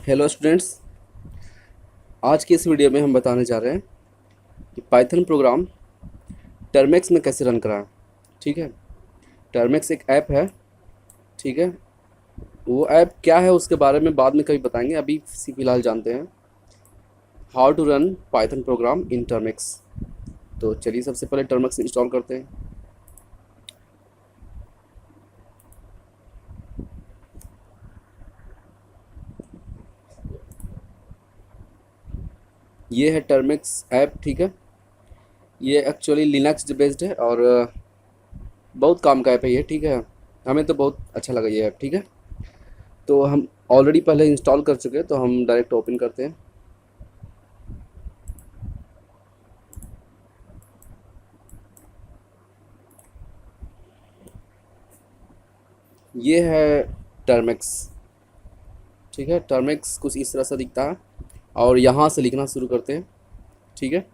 Hello students. आज की इस वीडियो में हम बताने जा रहे हैं कि पाइथन प्रोग्राम टर्मेक्स में कैसे रन कराएं। ठीक है, टर्मेक्स एक ऐप है। ठीक है, वो ऐप क्या है उसके बारे में बाद में कभी बताएंगे। अभी फ़िलहाल जानते हैं how to run Python program in Termux. तो चलिए सबसे पहले टर्मेक्स इंस्टॉल करते हैं। ये है टर्मेक्स ऐप। ठीक है, ये एक्चुअली लिनक्स बेस्ड है और बहुत काम का ऐप है ये। ठीक है, हमें तो बहुत अच्छा लगा ये ऐप। ठीक है, तो हम ऑलरेडी पहले इंस्टॉल कर चुके हैं, तो हम डायरेक्ट ओपन करते हैं। ये है टर्मेक्स। ठीक है, टर्मेक्स कुछ इस तरह से दिखता है और यहाँ से लिखना शुरू करते हैं। ठीक है,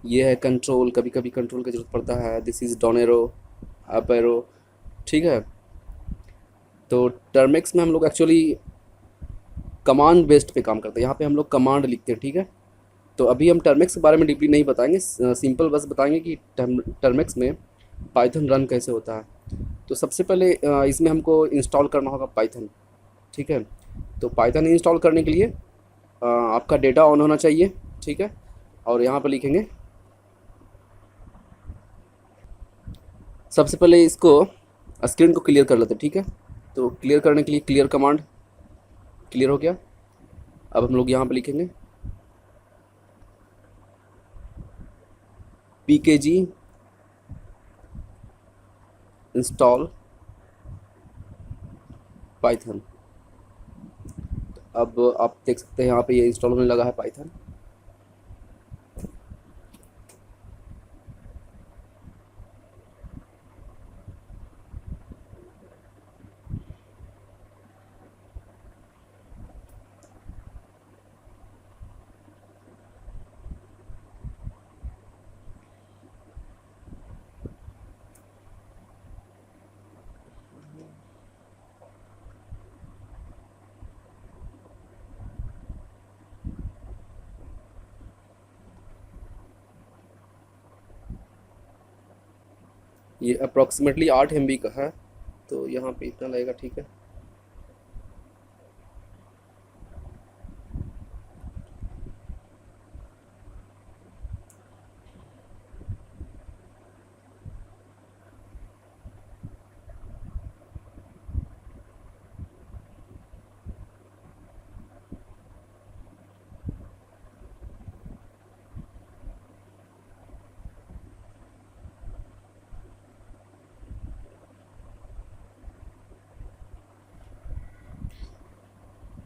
ये है कंट्रोल, कभी कभी कंट्रोल की जरूरत पड़ता है। This is down arrow, up arrow. ठीक है, तो टर्मेक्स में हम लोग एक्चुअली कमांड बेस्ड पे काम करते हैं। यहाँ पे हम लोग कमांड लिखते हैं। ठीक है, तो अभी हम टर्मेक्स के बारे में डीपली नहीं बताएंगे, सिंपल बस बताएंगे कि टर्मेक्स में पाइथन रन कैसे होता है। तो सबसे पहले इसमें हमको इंस्टॉल करना होगा पाइथन। ठीक है, तो पाइथन इंस्टॉल करने के लिए आपका डेटा ऑन होना चाहिए। ठीक है, और यहाँ पर लिखेंगे सबसे पहले इसको स्क्रीन को क्लियर कर लेते हैं। ठीक है, तो क्लियर करने के लिए क्लियर कमांड, क्लियर हो गया। अब हम लोग यहाँ पर लिखेंगे pkg इंस्टॉल पाइथन। अब आप देख सकते हैं यहाँ पे ये इंस्टॉल होने लगा है पाइथन। ये अप्रॉक्सीमेटली 8 MB का है, तो यहाँ पे इतना लगेगा। ठीक है,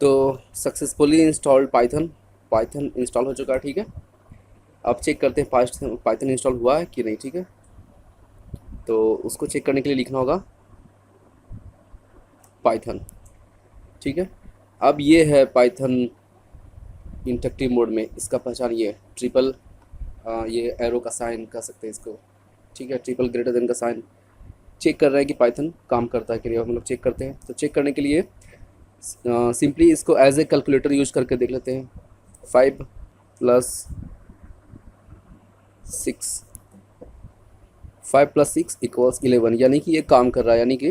तो successfully installed Python, Python install हो चुका है। ठीक है, अब चेक करते हैं पाइथन इंस्टॉल हुआ है कि नहीं। ठीक है, तो उसको चेक करने के लिए लिखना होगा पाइथन। ठीक है, अब ये है पाइथन इंटरेक्टिव मोड में। इसका पहचान ये ट्रिपल, ये एरो का साइन कह सकते हैं इसको। ठीक है, ट्रिपल ग्रेटर देन का साइन चेक कर रहे हैं कि पाइथन काम करता है कि नहीं। हम लोग चेक करते हैं, तो चेक करने के लिए सिंपली इसको एज ए कैलकुलेटर यूज करके देख लेते हैं। 5 + 6, 5 + 6 = 11, यानी कि ये काम कर रहा है, यानी कि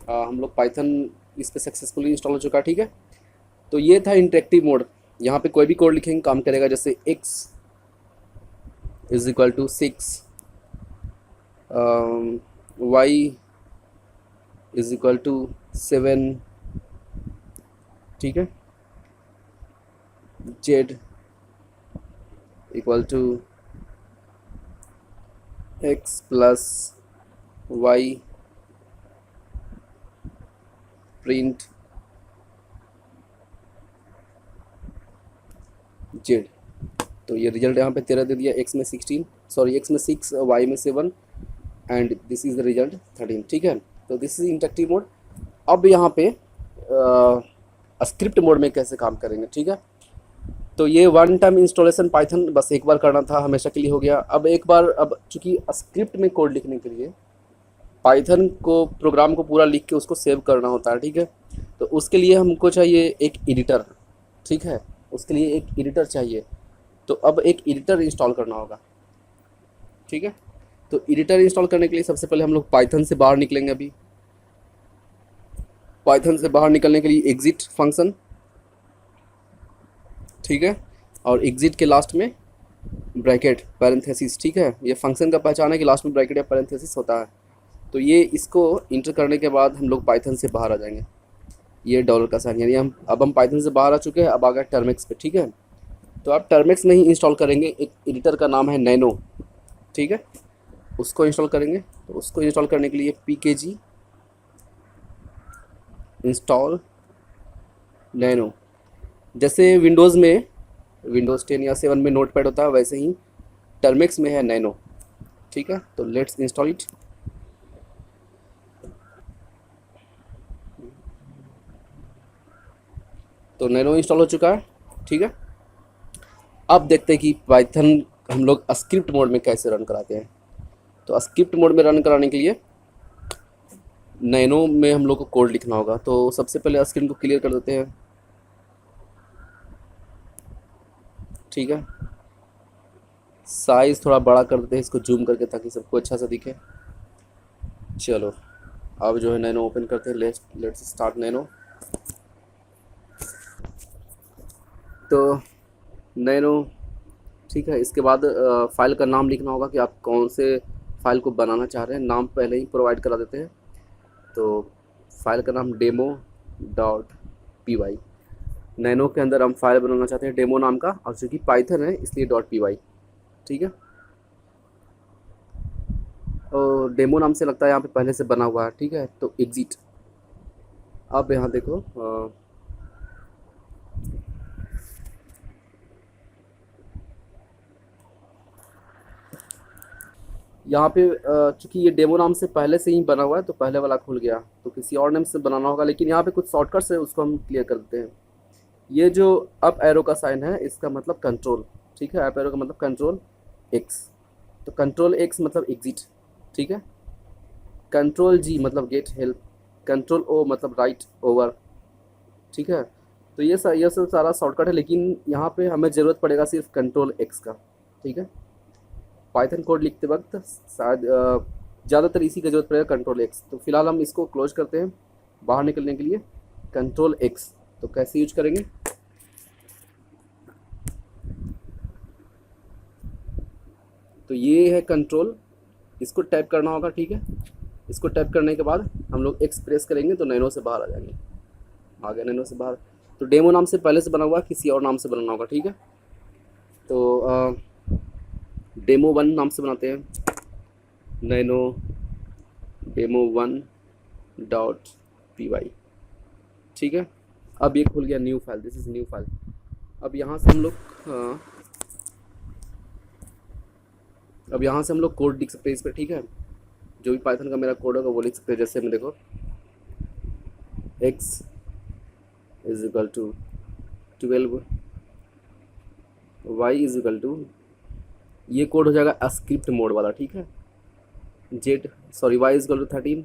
हम लोग पाइथन इस पर सक्सेसफुली इंस्टॉल हो चुका है। ठीक है, तो ये था इंटरेक्टिव मोड। यहाँ पे कोई भी कोड लिखेंगे काम करेगा, जैसे x = 6, y = 7। ठीक है, z = x + y print z। तो ये रिजल्ट यहाँ पे 13 दे दिया। x में 16, सॉरी x में 6, y में 7 and this is the result 13। ठीक है, तो दिस इज इंटरेक्टिव मोड। अब यहाँ पे स्क्रिप्ट मोड में कैसे काम करेंगे। ठीक है, तो ये वन टाइम इंस्टॉलेशन पाइथन बस एक बार करना था, हमेशा के लिए हो गया। अब एक बार, अब चूंकि स्क्रिप्ट में कोड लिखने के लिए पाइथन को प्रोग्राम को पूरा लिख के उसको सेव करना होता है। ठीक है, तो उसके लिए हमको चाहिए एक एडिटर। ठीक है, उसके लिए एक एडिटर चाहिए। तो अब एक एडिटर इंस्टॉल करना होगा, ठीक है। तो एडिटर इंस्टॉल करने के लिए सबसे पहले हम लोग पाइथन से बाहर निकलेंगे। अभी पाइथन से बाहर निकलने के लिए एग्जिट फंक्शन, ठीक है, और एग्जिट के लास्ट में ब्रैकेट पैरेंथेसिस, ठीक है। ये फंक्शन का पहचान है कि लास्ट में ब्रैकेट या पैरेंथेसिस होता है। तो ये इसको इंटर करने के बाद हम लोग पाइथन से बाहर आ जाएंगे। ये डॉलर का साइन, यानी हम पाइथन से बाहर आ चुके हैं। अब आ गया टर्मिक्स पे, ठीक है। तो आप टर्मिक्स में ही इंस्टॉल करेंगे, एक एडिटर का नाम है नैनो, ठीक है, उसको इंस्टॉल करेंगे। तो उसको इंस्टॉल करने के लिए pkg इंस्टॉल नैनो। जैसे विंडोज़ में विंडोज़ 10 या 7 में नोटपैड होता है, वैसे ही टर्मिक्स में है नैनो, ठीक है। तो लेट्स इंस्टॉल इट। तो नैनो इंस्टॉल हो चुका है, ठीक है। अब देखते हैं कि पाइथन हम लोग स्क्रिप्ट मोड में कैसे रन कराते हैं। तो स्क्रिप्ट मोड में रन कराने के लिए नैनो में हम लोग को कोड लिखना होगा। तो सबसे पहले स्क्रीन को क्लियर कर देते हैं, ठीक है। साइज़ थोड़ा बड़ा कर देते हैं इसको जूम करके, ताकि सबको अच्छा सा दिखे। चलो अब जो है नैनो ओपन करते हैं। Let's start nano. तो नैनो, ठीक है। इसके बाद फाइल का नाम लिखना होगा कि आप कौन से फाइल को बनाना चाह रहे हैं। नाम पहले ही प्रोवाइड करा देते हैं। तो फाइल का नाम demo.py, नैनो के अंदर हम फाइल बनाना चाहते हैं डेमो नाम का, और चूँकि पाइथन है इसलिए .py, ठीक है। और डेमो नाम से लगता है यहाँ पे पहले से बना हुआ है, ठीक है। तो एग्जिट। अब यहाँ देखो, यहाँ पे चूँकि ये डेमो नाम से पहले से ही बना हुआ है, तो पहले वाला खुल गया। तो किसी और नेम से बनाना होगा, लेकिन यहाँ पे कुछ शॉर्टकट्स है, उसको हम क्लियर कर देते हैं। ये जो अप एरो का साइन है, इसका मतलब कंट्रोल, ठीक है। अप एरो का मतलब कंट्रोल एक्स। तो कंट्रोल एक्स मतलब एग्जिट, ठीक है। कंट्रोल जी मतलब गेट हेल्प। कंट्रोल ओ मतलब राइट ओवर, ठीक है। तो ये सब सारा शॉर्टकट है, लेकिन यहाँ पे हमें ज़रूरत पड़ेगा सिर्फ कंट्रोल एक्स का, ठीक है। पाइथन कोड लिखते वक्त शायद ज़्यादातर इसी का जरूरत पड़ेगा, कंट्रोल एक्स। तो फिलहाल हम इसको क्लोज करते हैं। बाहर निकलने के लिए कंट्रोल एक्स, तो कैसे यूज करेंगे। तो ये है कंट्रोल, इसको टाइप करना होगा, ठीक है। इसको टाइप करने के बाद हम लोग एक्स प्रेस करेंगे तो नैनो से बाहर आ जाएंगे। आ गया नैनो से बाहर। तो डेमो नाम से पहले से बना हुआ, किसी और नाम से बनाना होगा, ठीक है। तो डेमो 1 नाम से बनाते हैं, नैनो डेमो 1.py, ठीक है। अब ये खुल गया new file, this is new file. अब यहाँ से हम लोग कोड लिख सकते हैं इस पर, ठीक है। जो भी पाइथन का मेरा कोड होगा वो लिख सकते हैं। जैसे मैं देखो x is equal to 12, y is equal to, ये कोड हो जाएगा स्क्रिप्ट मोड वाला, ठीक है। y is equal to 13,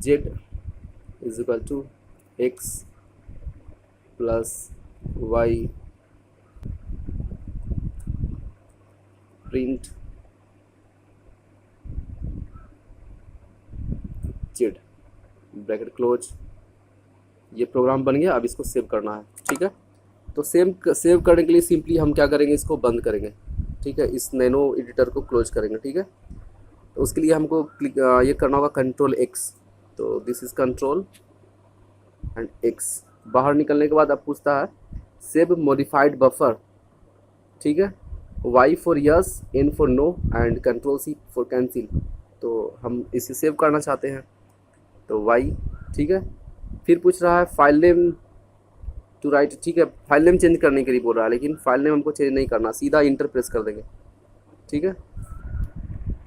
z is equal to x plus y print z bracket close. ये प्रोग्राम बन गया। अब इसको सेव करना है, ठीक है। तो सेव करने के लिए सिंपली हम क्या करेंगे, इसको बंद करेंगे, ठीक है। इस नैनो एडिटर को क्लोज करेंगे, ठीक है। तो उसके लिए हमको ये करना होगा कंट्रोल एक्स। तो this is control and x. बाहर निकलने के बाद अब पूछता है सेव मॉडिफाइड बफर, ठीक है। Y for yes, N for no and control C for cancel. तो हम इसे सेव करना चाहते हैं, तो वाई, ठीक है। फिर पूछ रहा है फाइल नेम टू राइट, ठीक है। फाइल नेम चेंज करने के लिए बोल रहा है, लेकिन फाइल नेम हमको चेंज नहीं करना, सीधा इंटर प्रेस कर देंगे, ठीक है।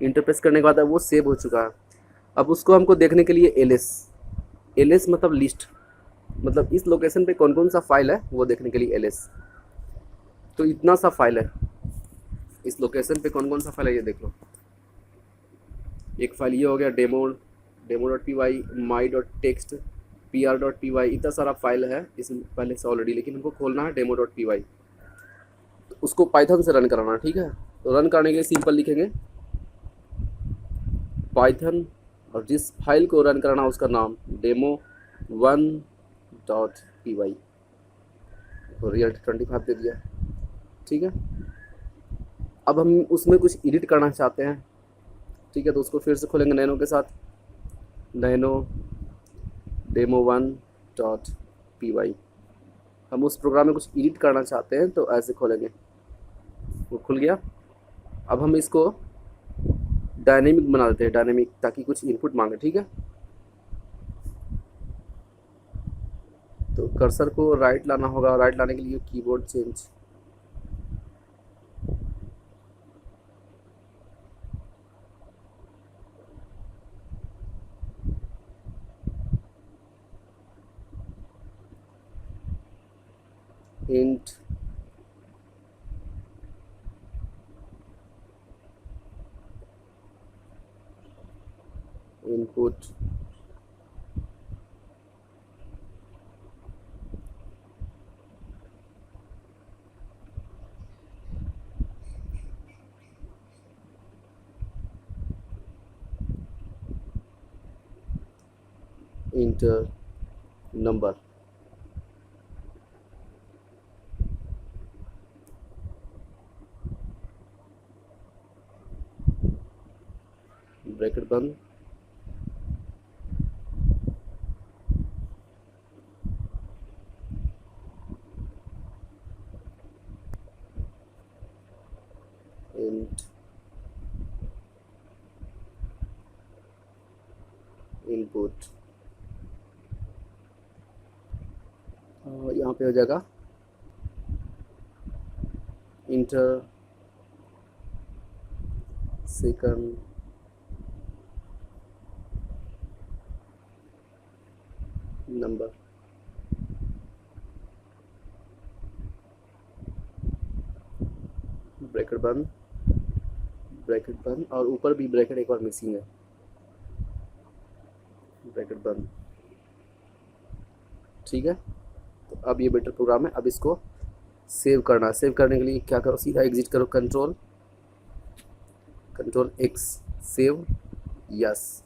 इंटर प्रेस करने के बाद अब वो सेव हो चुका है। अब उसको हमको देखने के लिए एल एस मतलब लिस्ट, मतलब इस लोकेशन पे कौन कौन सा फाइल है वो देखने के लिए एल एस। तो इतना सा फाइल है, इस लोकेशन पे कौन कौन सा फाइल है ये देख लो। एक फाइल ये हो गया डेमो.py, my.txt, pr.py इतना सारा फाइल है इसमें पहले से ऑलरेडी, लेकिन हमको खोलना है demo.py, तो उसको पाइथन से रन कराना, ठीक है। तो रन करने के लिए सिंपल लिखेंगे पाइथन, और जिस फाइल को रन कराना उसका नाम demo1.py, तो रियल 25 दे दिया, ठीक है। अब हम उसमें कुछ एडिट करना चाहते हैं, ठीक है, तो उसको फिर से खोलेंगे नैनो के साथ, नैनो demo1.py। हम उस प्रोग्राम में कुछ एडिट करना चाहते हैं तो ऐसे खोलेंगे, वो खुल गया। अब हम इसको डायनेमिक बना देते हैं, डायनेमिक, ताकि कुछ इनपुट मांगे, ठीक है। तो कर्सर को राइट लाना होगा, राइट लाने के लिए keyboard change, int input enter number, bracket बंद, int input, यहाँ पे हो जाएगा इंटर सेकंड नंबर, ब्रैकेट बंद, ब्रैकेट बंद, और ऊपर भी ब्रैकेट एक बार मिसिंग है, ब्रैकेट बंद, ठीक है। तो अब ये बेटर प्रोग्राम है। अब इसको सेव करना है। सेव करने के लिए क्या करो, सीधा एग्जिट करो, control x, save, yes.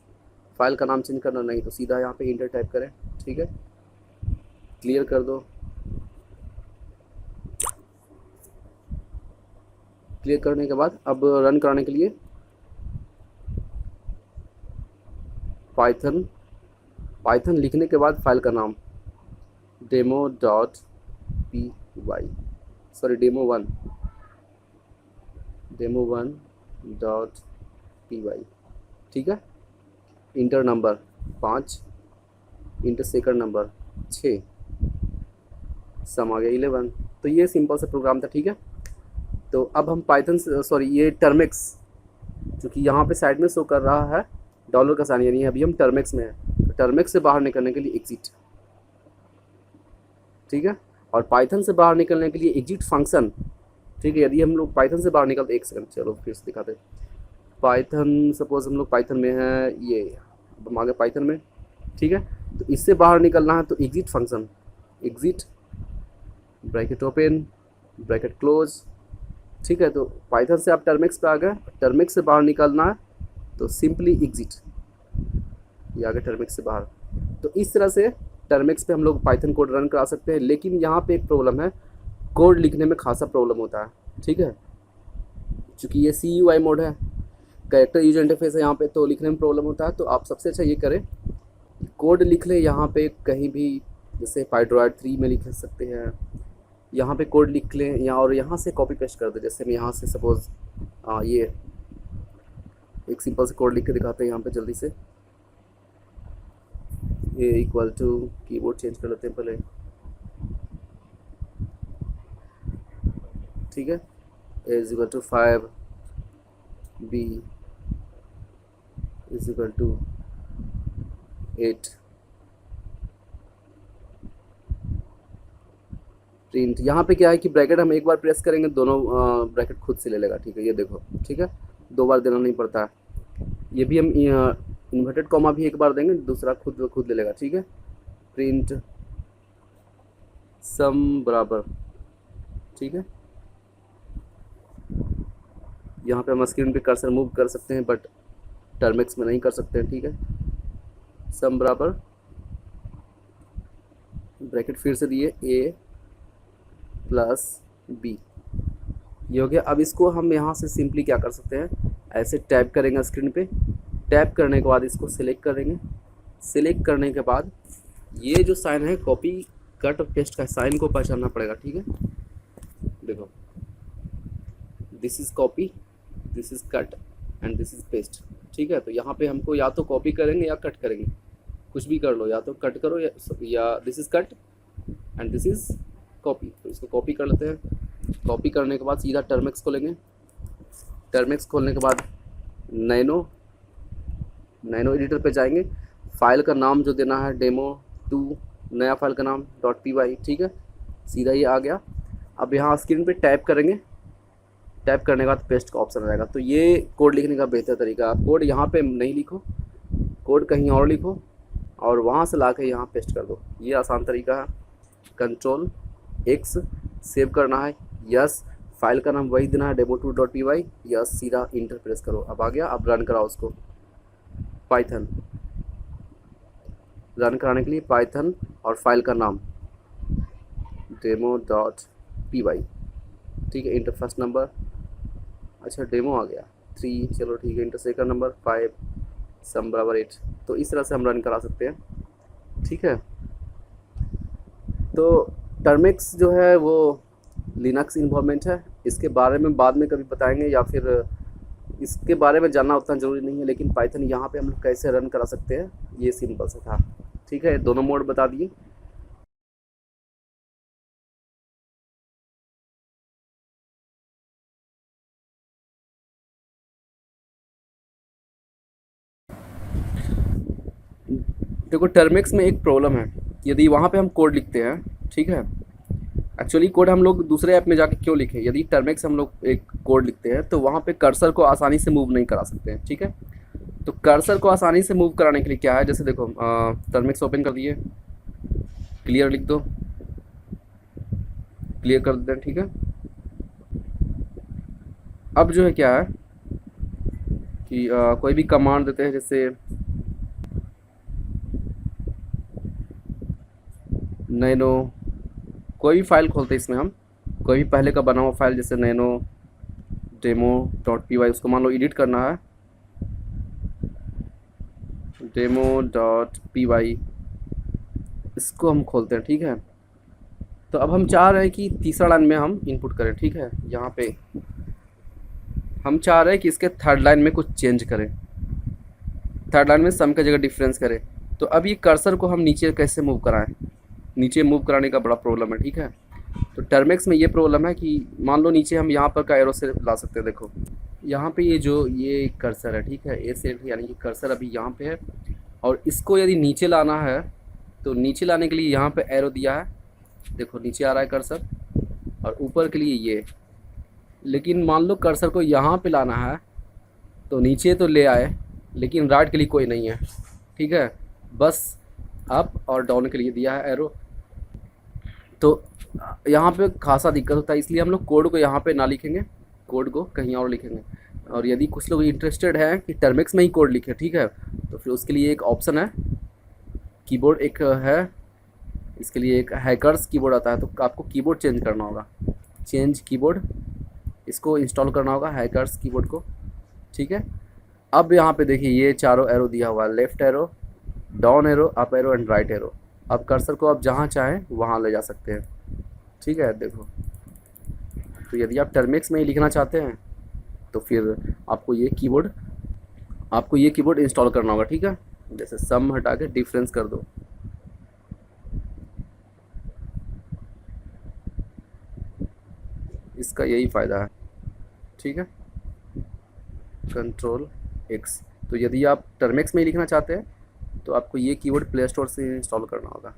File का नाम चेंज करना नहीं तो सीधा यहाँ पे इंटर टाइप करें, ठीक है। क्लियर कर दो, क्लियर करने के बाद अब रन कराने के लिए पाइथन लिखने के बाद फाइल का नाम demo.py, सॉरी demo1.py, ठीक है। Inter number 5, inter second number 6, सम आ गया 11। तो ये सिंपल सा प्रोग्राम था, ठीक है। तो अब हम पाइथन से, सॉरी ये टर्मिक्स, जो कि यहाँ पे साइड में शो कर रहा है डॉलर का साइन, यानी अभी हम टर्मिक्स में है, तो टर्मिक्स से बाहर निकलने के लिए एग्जिट, ठीक है। और पाइथन से बाहर निकलने के लिए एग्जिट फंक्शन, ठीक है। यदि हम लोग पाइथन से बाहर निकलते, एक सेकंड, चलो फिर से दिखाते। पाइथन, सपोज हम लोग पाइथन में हैं, ये हम आगे पाइथन में, ठीक है। तो इससे बाहर निकलना है तो exit function, exit, bracket open, bracket close, ठीक है। तो पाइथन से आप टर्मिक्स पे आ गए, टर्मिक्स से बाहर निकलना है तो सिंपली एग्जिट, ये आ गया टर्मिक्स से बाहर। तो इस तरह से टर्मिक्स पे हम लोग पाइथन कोड रन करा सकते हैं। लेकिन यहाँ पे एक प्रॉब्लम है, कोड लिखने में खासा प्रॉब्लम होता है, ठीक है। चूँकि ये CUI मोड है, कैरेक्टर यूजर इंटरफेस है यहाँ पे, तो लिखने में प्रॉब्लम होता है। तो आप सबसे अच्छा ये करें, कोड लिख ले यहाँ पे कहीं भी, जैसे पाइड्रॉइड 3 में लिख सकते हैं, यहाँ पे कोड लिख लें या और यहाँ से कॉपी पेस्ट कर दे। जैसे मैं यहाँ से सपोज ये एक सिंपल से कोड लिख के दिखाते हैं यहाँ पे जल्दी से। ये इक्वल टू, कीबोर्ड चेंज कर लेते हैं पहले, ठीक है। A is equal to 5, B is equal to 8, print. यहाँ पे क्या है कि ब्रैकेट हम एक बार प्रेस करेंगे, दोनों ब्रैकेट खुद से ले लेगा, ठीक है। ये देखो, ठीक है, 2 बार देना नहीं पड़ता है। ये भी हम इन्वर्टेड कॉमा भी एक बार देंगे, दूसरा खुद ले लेगा, ठीक है। प्रिंट सम बराबर, ठीक है। यहाँ पे हम स्क्रीन पे कर्सर मूव कर सकते हैं बट टर्मिक्स में नहीं कर सकते हैं, ठीक है। सम बराबर ब्रैकेट फिर से दिए ए प्लस बी, ये हो गया। अब इसको हम यहाँ से सिंपली क्या कर सकते हैं, ऐसे टैप करेंगे स्क्रीन पे, टैप करने के बाद इसको सिलेक्ट करेंगे। सिलेक्ट करने के बाद ये जो साइन है कॉपी कट और पेस्ट का साइन को पहचानना पड़ेगा, ठीक है। देखो this is copy, this is cut and this is paste, ठीक है। तो यहाँ पे हमको या तो कॉपी करेंगे या कट करेंगे, कुछ भी कर लो, या तो कट करो या this is cut and this is copy. तो इसको कॉपी कर लेते हैं। कॉपी करने के बाद सीधा टर्मिक्स खोलेंगे। टर्मिक्स खोलने के बाद नैनो एडिटर पे जाएंगे। फाइल का नाम जो देना है demo2, नया फाइल का नाम .py, ठीक है। सीधा ये आ गया। अब यहाँ स्क्रीन पे टैप करेंगे, टैप करने के बाद पेस्ट का ऑप्शन आएगा। तो ये कोड लिखने का बेहतर तरीका, आप कोड यहाँ पे नहीं लिखो, कोड कहीं और लिखो और वहाँ से ला के यहाँ पेस्ट कर दो, ये आसान तरीका है। Ctrl+X सेव करना है, यस। फाइल का नाम वही देना है demo2.py, यस। सीधा इंटर प्रेस करो, अब आ गया। अब रन कराओ उसको। पाइथन रन कराने के लिए पाइथन और फाइल का नाम demo.py, ठीक है। इंटर फर्स्ट नंबर, अच्छा डेमो आ गया 3, चलो ठीक है। इंटर सेकंड नंबर 5, सम बराबर 8। तो इस तरह से हम रन करा सकते हैं, ठीक है। तो टर्मिक्स जो है वो लिनक्स इन्वॉल्वमेंट है, इसके बारे में बाद में कभी बताएंगे, या फिर इसके बारे में जानना उतना ज़रूरी नहीं है। लेकिन पाइथन यहाँ पे हम लोग कैसे रन करा सकते हैं, ये सिंपल सा था, ठीक है। दोनों मोड बता दिए। देखो टर्मिक्स में एक प्रॉब्लम है, यदि वहाँ पे हम कोड लिखते हैं, ठीक है। एक्चुअली कोड हम लोग दूसरे ऐप में जाके क्यों लिखें, यदि टर्मिक्स हम लोग एक कोड लिखते हैं तो वहाँ पे कर्सर को आसानी से मूव नहीं करा सकते हैं, ठीक है। तो कर्सर को आसानी से मूव कराने के लिए क्या है, जैसे देखो टर्मिक्स ओपन कर दिए, क्लियर लिख दो, क्लियर कर देते हैं, ठीक है। अब जो है क्या है कि कोई भी कमांड देते हैं, जैसे नैनो, कोई भी फाइल खोलते हैं इसमें हम, कोई भी पहले का बना हुआ फाइल, जैसे नैनो demo.py, उसको मान लो एडिट करना है, demo.py, इसको हम खोलते हैं, ठीक है। तो अब हम चाह रहे हैं कि तीसरा लाइन में हम इनपुट करें, ठीक है। यहाँ पे हम चाह रहे हैं कि इसके थर्ड लाइन में कुछ चेंज करें, थर्ड लाइन में सम की जगह डिफरेंस करें। तो अब ये कर्सर को हम नीचे कैसे मूव कराएं, नीचे मूव कराने का बड़ा प्रॉब्लम है, ठीक है। तो टर्मिक्स में ये प्रॉब्लम है कि मान लो नीचे हम यहाँ पर का एरो से ला सकते हैं। देखो यहाँ पे ये कर्सर है, ठीक है, ए से, यानी कि कर्सर अभी यहाँ पे है, और इसको यदि नीचे लाना है तो नीचे लाने के लिए यहाँ पे एरो दिया है, देखो नीचे आ रहा है कर्सर, और ऊपर के लिए ये। लेकिन मान लो कर्सर को यहाँ पे लाना है तो नीचे तो ले आए, लेकिन राइट के लिए कोई नहीं है, ठीक है, बस अप और डाउन के लिए दिया है एरो। तो यहाँ पे खासा दिक्कत होता है, इसलिए हम लोग कोड को यहाँ पे ना लिखेंगे, कोड को कहीं और लिखेंगे। और यदि कुछ लोग इंटरेस्टेड हैं कि टर्मिक्स में ही कोड लिखे, ठीक है, तो फिर उसके लिए एक ऑप्शन है, कीबोर्ड एक है, इसके लिए एक हैकर्स कीबोर्ड आता है। तो आपको कीबोर्ड चेंज करना होगा, चेंज कीबोर्ड, इसको इंस्टॉल करना होगा हैकर्स कीबोर्ड को, ठीक है। अब यहाँ पे देखिए ये चारों एरो दिया हुआ है, left arrow, down arrow, up arrow and right arrow. अब कर्सर को आप जहाँ चाहें वहाँ ले जा सकते हैं, ठीक है। देखो तो यदि आप टर्मिक्स में ही लिखना चाहते हैं तो फिर आपको ये कीबोर्ड इंस्टॉल करना होगा, ठीक है। जैसे सम हटा के डिफरेंस कर दो, इसका यही फ़ायदा है, ठीक है। Ctrl+X। तो यदि आप टर्मिक्स में ही लिखना चाहते हैं तो आपको ये कीवर्ड प्ले स्टोर से इंस्टॉल करना होगा,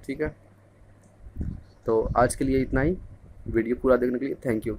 ठीक है। तो आज के लिए इतना ही, वीडियो पूरा देखने के लिए थैंक यू।